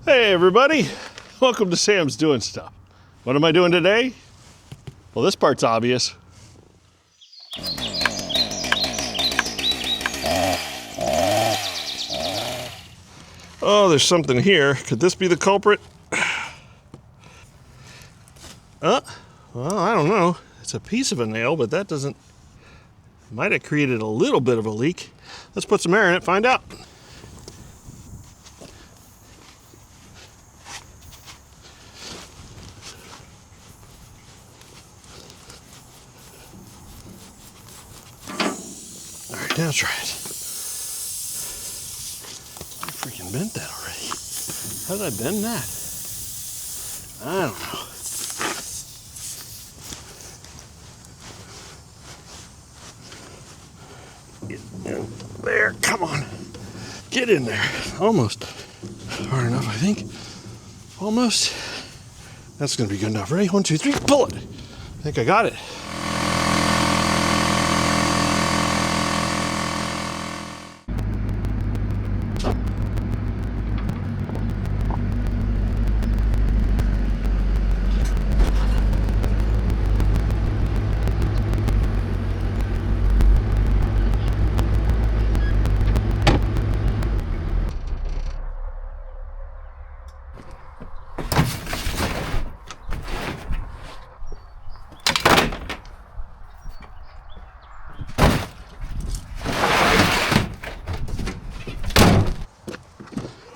Hey everybody, welcome to Sam's Doing Stuff. What am I doing today? Well, this part's obvious. Oh, there's something here. Could this be the culprit? Well, I don't know. It's a piece of a nail, but that doesn't... Might have created a little bit of a leak. Let's put some air in it, find out. All right, now try it. I freaking bent that already. How did I bend that? I don't know. Get in there, come on. Get in there. Almost. Hard enough, I think. Almost. That's gonna be good enough. Ready? 1, 2, 3, pull it. I think I got it.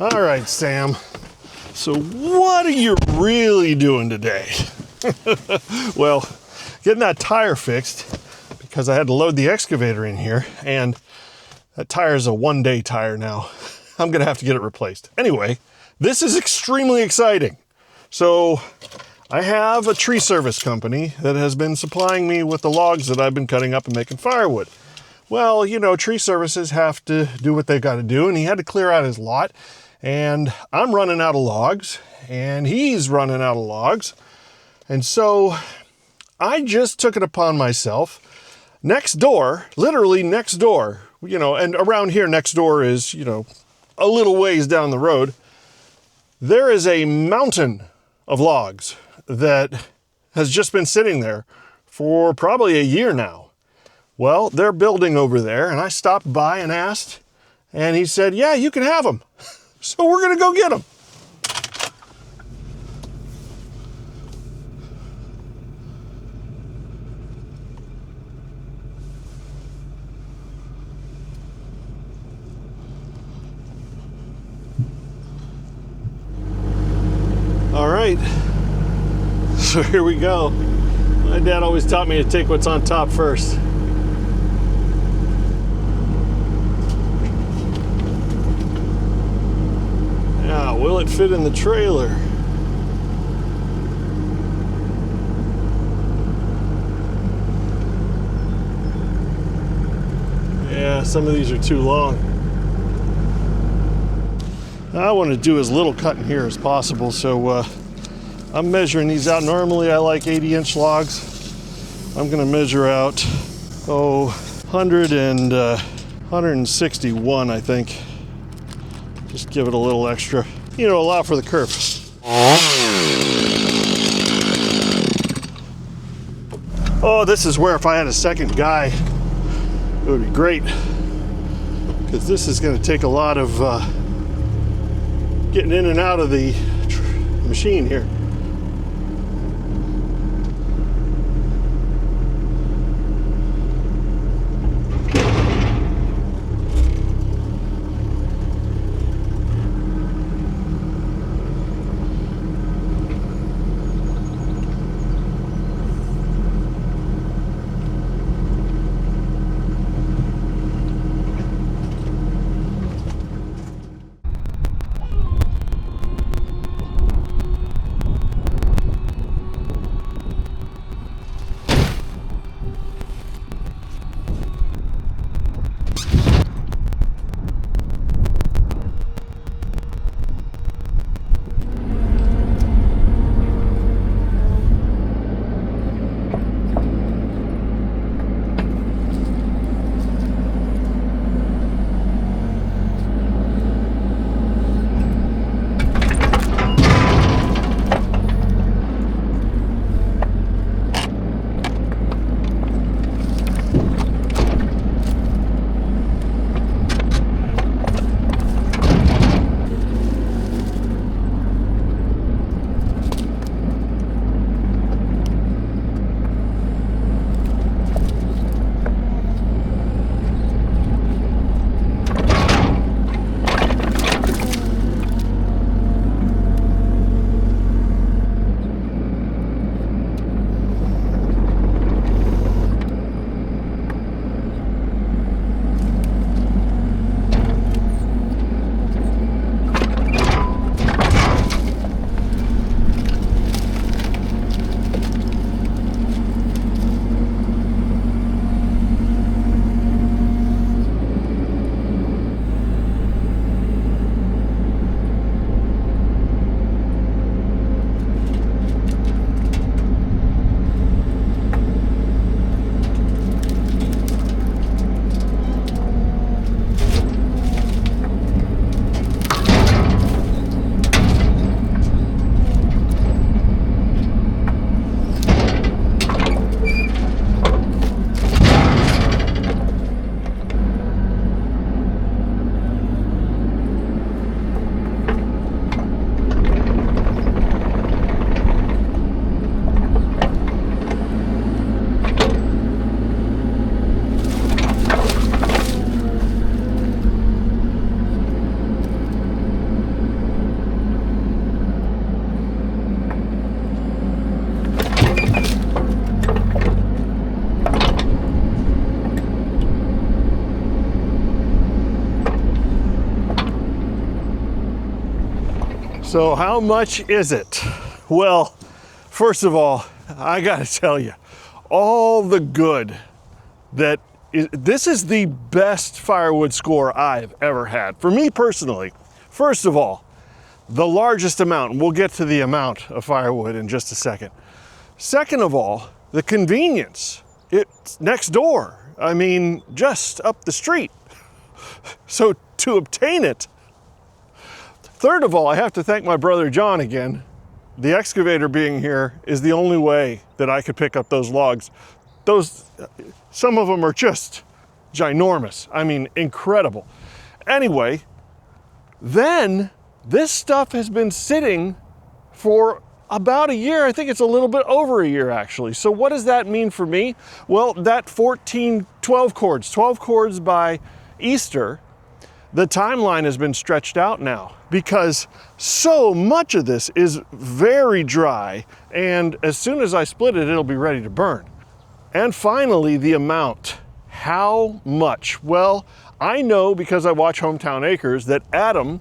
All right, Sam. So what are you really doing today? Well, getting that tire fixed because I had to load the excavator in here, and that tire is a one-day tire now. I'm gonna have to get it replaced. Anyway, this is extremely exciting. So I have a tree service company that has been supplying me with the logs that I've been cutting up and making firewood. Well, you know, tree services have to do what they've got to do, and he had to clear out his lot. And I'm running out of logs, and he's running out of logs. And so I just took it upon myself. Next door, literally next door, you know, and around here next door is, you know, a little ways down the road, there is a mountain of logs that has just been sitting there for probably a year now. Well, they're building over there, and I stopped by and asked, and he said, yeah, you can have them. So we're gonna go get them. All right, so here we go. My dad always taught me to take what's on top first. Now, will it fit in the trailer? Yeah, some of these are too long. I want to do as little cutting here as possible, so I'm measuring these out. Normally I like 80-inch logs. I'm going to measure out, 161, I think. Just give it a little extra, you know, allow for the curve. Oh, this is where if I had a second guy, it would be great. Because this is going to take a lot of getting in and out of the machine here. So how much is it? Well, first of all, I gotta tell you, all the good that this is the best firewood score I've ever had. For me personally, first of all, the largest amount, and we'll get to the amount of firewood in just a second. Second of all, the convenience. It's next door. I mean, just up the street. So to obtain it. Third of all, I have to thank my brother John again. The excavator being here is the only way that I could pick up those logs. Some of them are just ginormous. I mean, incredible. Anyway, then this stuff has been sitting for about a year. I think it's a little bit over a year actually. So what does that mean for me? Well, that 12 cords by Easter, the timeline has been stretched out now because so much of this is very dry, and as soon as I split it, it'll be ready to burn. And finally, the amount. How much? Well, I know because I watch Hometown Acres that Adam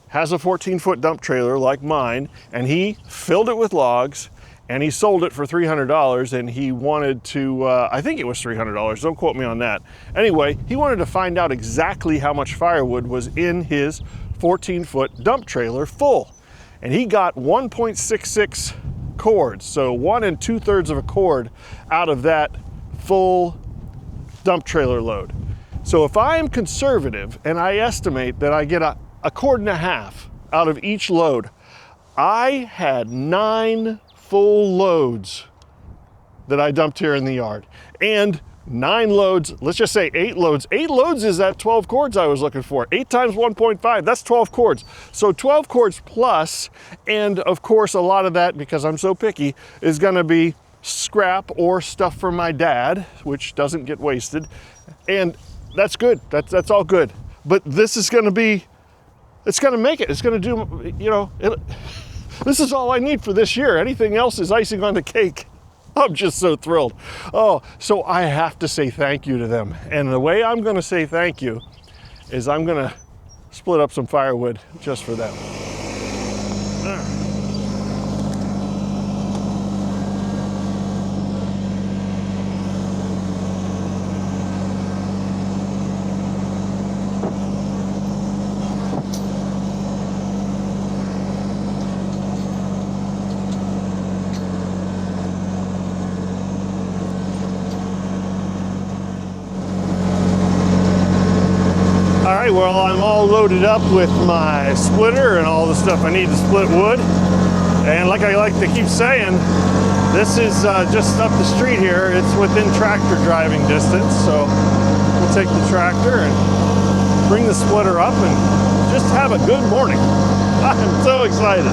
has a 14-foot dump trailer like mine, and he filled it with logs, and he sold it for $300, and he wanted to, I think it was $300, don't quote me on that. Anyway, he wanted to find out exactly how much firewood was in his 14-foot dump trailer full. And he got 1.66 cords, so 1 2/3 of a cord out of that full dump trailer load. So if I am conservative and I estimate that I get a 1.5 cords out of each load, I had 9 full loads that I dumped here in the yard. And 9 loads, let's just say 8 loads. 8 loads is that 12 cords I was looking for. 8 times 1.5, that's 12 cords. So 12 cords plus, and of course a lot of that, because I'm so picky, is gonna be scrap or stuff from my dad, which doesn't get wasted. And that's good, that's all good. But this is gonna be, it's gonna make it, it's gonna do, you know, this is all I need for this year. Anything else is icing on the cake. I'm just so thrilled. Oh, so I have to say thank you to them. And the way I'm gonna say thank you is I'm gonna split up some firewood just for them. Well, I'm all loaded up with my splitter and all the stuff I need to split wood. And like I like to keep saying, this is just up the street here. It's within tractor driving distance. So we'll take the tractor and bring the splitter up and just have a good morning. I'm so excited.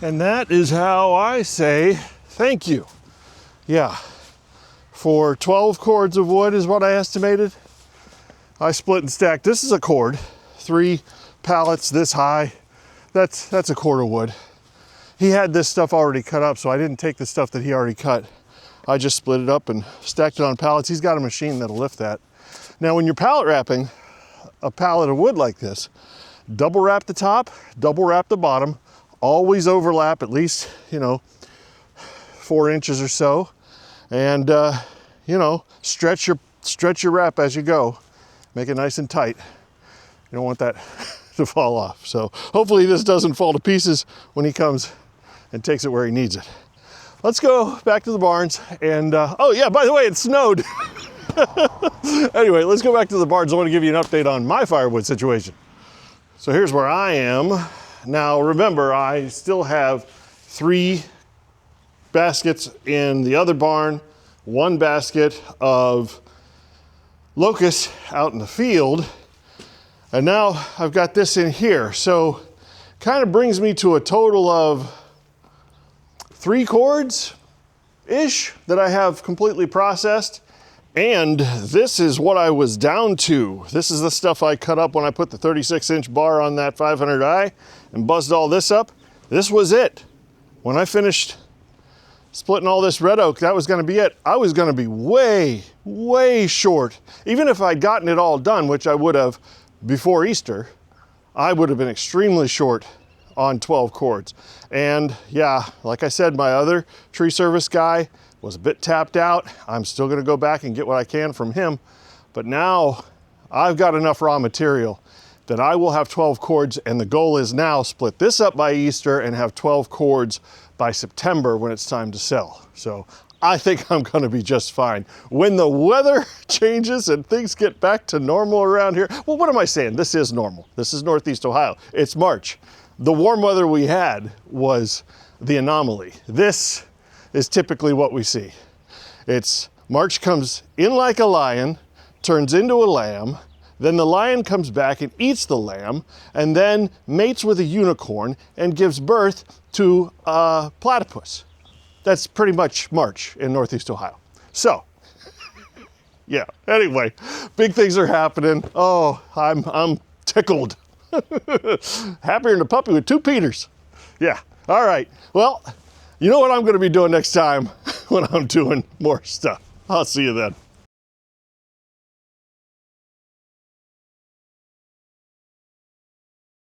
And that is how I say thank you. Yeah, for 12 cords of wood is what I estimated. I split and stacked. This is a cord, 3 pallets this high. That's a cord of wood. He had this stuff already cut up, so I didn't take the stuff that he already cut. I just split it up and stacked it on pallets. He's got a machine that'll lift that. Now, when you're pallet wrapping a pallet of wood like this, double wrap the top, double wrap the bottom, always overlap at least, 4 inches or so. And, stretch your wrap as you go. Make it nice and tight. You don't want that to fall off. So hopefully this doesn't fall to pieces when he comes and takes it where he needs it. Let's go back to the barns and, oh yeah, by the way, it snowed. Anyway, let's go back to the barns. I want to give you an update on my firewood situation. So here's where I am. Now remember, I still have 3 baskets in the other barn, 1 basket of locust out in the field, and now I've got this in here. So kind of brings me to a total of 3 cords-ish that I have completely processed. And this is what I was down to. This is the stuff I cut up when I put the 36-inch bar on that 500i and buzzed all this up. This was it. When I finished splitting all this red oak, that was gonna be it. I was gonna be way, way short. Even if I'd gotten it all done, which I would have before Easter, I would have been extremely short on 12 cords. And yeah, like I said, my other tree service guy was a bit tapped out. I'm still gonna go back and get what I can from him. But now I've got enough raw material that I will have 12 cords, and the goal is now split this up by Easter and have 12 cords by September when it's time to sell. So I think I'm gonna be just fine. When the weather changes and things get back to normal around here, well, what am I saying? This is normal. This is Northeast Ohio. It's March. The warm weather we had was the anomaly. This is typically what we see. It's March comes in like a lion, turns into a lamb, then the lion comes back and eats the lamb, and then mates with a unicorn and gives birth to a platypus. That's pretty much March in Northeast Ohio. So, yeah, anyway, big things are happening. Oh, I'm tickled. Happier than a puppy with 2 Peters. Yeah, all right. Well, you know what I'm gonna be doing next time when I'm doing more stuff. I'll see you then.